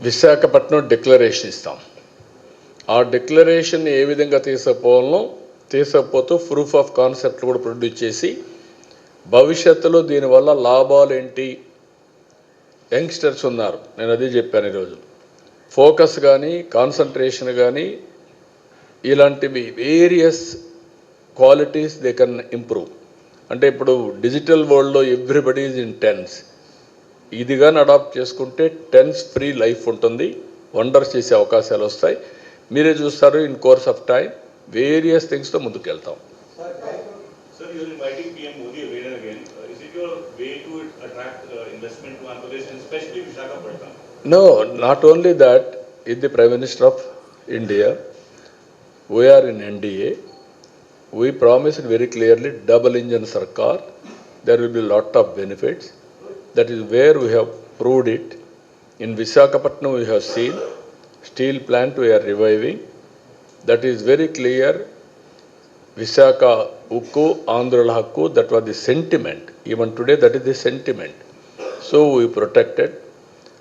Visakhapatnam declaration ఇస్తాం. ఆ declaration ఏ విధంగా తీసుకుపోతూ ప్రూఫ్ ఆఫ్ కాన్సెప్ట్ కూడా ప్రొడ్యూస్ చేసి భవిష్యత్తులో దీనివల్ల లాభాలు ఏంటి, యంగ్స్టర్స్ ఉన్నారు, నేను అదే చెప్పాను ఈరోజు, ఫోకస్ కానీ కాన్సన్ట్రేషన్ కానీ ఇలాంటివి various qualities they can improve. అంటే ఇప్పుడు డిజిటల్ వరల్డ్లో ఎవ్రీబడి ఈజ్ ఇన్ టెన్స్, ఇది కానీ అడాప్ట్ చేసుకుంటే టెన్స్ ఫ్రీ లైఫ్ ఉంటుంది, వండర్స్ చేసే అవకాశాలు వస్తాయి. మీరే చూస్తారు in course of time various థింగ్స్తో ముందుకు వెళ్తాం. No, not only that, is the Prime Minister of India, we are in NDA, we promised very clearly double engine Sarkar, there will be a lot of benefits. That is where we have proved it. In Visakhapatnam we have seen steel plant we are reviving. That is very clear. Visakha Ukku, Andhra Hakku, that was the sentiment. Even today that is the sentiment. So we protected.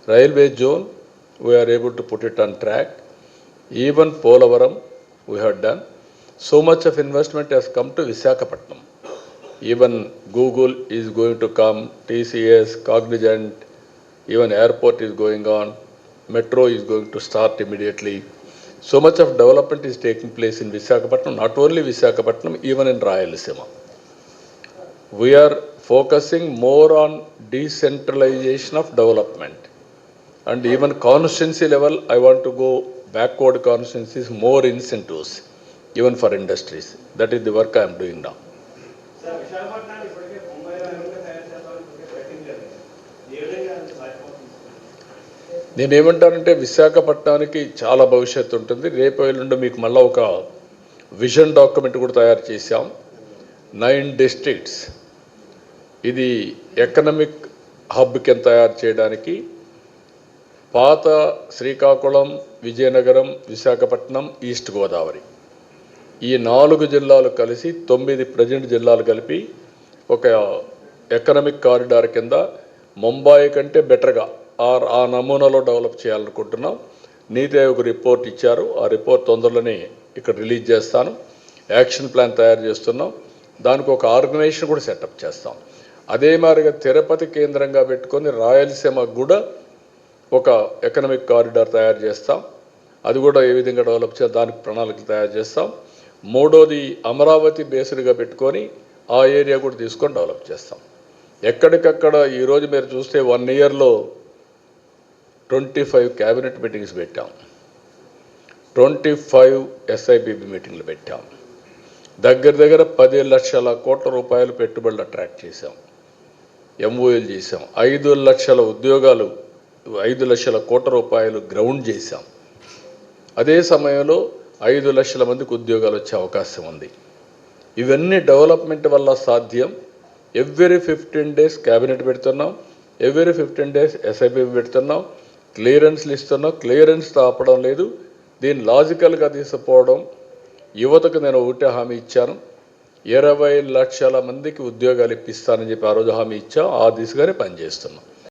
Railway zone, we are able to put it on track. Even Polavaram we have done. So much of investment has come to Visakhapatnam. Even Google is going to come, TCS, Cognizant, even airport is going on, metro is going to start immediately. So much of development is taking place in Visakhapatnam, not only Visakhapatnam, even in Rayalaseema. We are focusing more on decentralization of development. And even constituency level, I want to go backward constituencies, more incentives, even for industries. That is the work I am doing now. నేనేమంటానంటే విశాఖపట్నానికి చాలా భవిష్యత్తు ఉంటుంది. రేపు ఎల్లుండి మీకు మళ్ళీ ఒక విజన్ డాక్యుమెంట్ కూడా తయారు చేశాం. 9 డిస్ట్రిక్ట్స్ ఇది ఎకనామిక్ హబ్ కింద తయారు చేయడానికి పాత శ్రీకాకుళం, విజయనగరం, విశాఖపట్నం, ఈస్ట్ గోదావరి ఈ 4 జిల్లాలు కలిసి 9 ప్రజెంట్ జిల్లాలు కలిపి ఒక ఎకనామిక్ కారిడార్ కింద ముంబాయి కంటే బెటర్గా ఆ నమూనాలో డెవలప్ చేయాలనుకుంటున్నాం. నీతి ఆయోగ్ రిపోర్ట్ ఇచ్చారు, ఆ రిపోర్ట్ తొందరలోనే ఇక్కడ రిలీజ్ చేస్తాను. యాక్షన్ ప్లాన్ తయారు చేస్తున్నాం, దానికి ఒక ఆర్గనైజేషన్ కూడా సెటప్ చేస్తాం. అదే మాదిరిగా తిరుపతి కేంద్రంగా పెట్టుకొని రాయలసీమకు కూడా ఒక ఎకనామిక్ కారిడార్ తయారు చేస్తాం. అది కూడా ఏ విధంగా డెవలప్ చేయాలి దానికి ప్రణాళికలు తయారు చేస్తాం. మూడోది అమరావతి బేస్డ్గా పెట్టుకొని ఆ ఏరియా కూడా తీసుకొని డెవలప్ చేస్తాం. ఎక్కడికక్కడ ఈరోజు మీరు చూస్తే 1 ఇయర్లో 25 క్యాబినెట్ మీటింగ్స్ పెట్టాం, 25 SIBB మీటింగ్లు పెట్టాం, దగ్గర 10 లక్షల కోట్ల రూపాయలు పెట్టుబడులు అట్రాక్ట్ చేశాం, MOUలు చేశాం, 5 లక్షల ఉద్యోగాలు, 5 లక్షల కోట్ల రూపాయలు గ్రౌండ్ చేశాం. అదే సమయంలో 5 లక్షల మందికి ఉద్యోగాలు వచ్చే అవకాశం ఉంది. ఇవన్నీ డెవలప్మెంట్ వల్ల సాధ్యం. ఎవ్రీ 15 days క్యాబినెట్ పెడుతున్నాం, ఎవ్రీ 15 days SIBB పెడుతున్నాం, క్లియరెన్స్లు ఇస్తున్నాం. క్లియరెన్స్ ఆపడం లేదు, దీన్ని లాజికల్గా తీసుకుపోవడం. యువతకు నేను ఒకటే హామీ ఇచ్చాను, 20 లక్షల మందికి ఉద్యోగాలు ఇప్పిస్తానని చెప్పి ఆ రోజు హామీ ఇచ్చాం. ఆ దిశగానే పనిచేస్తున్నాం.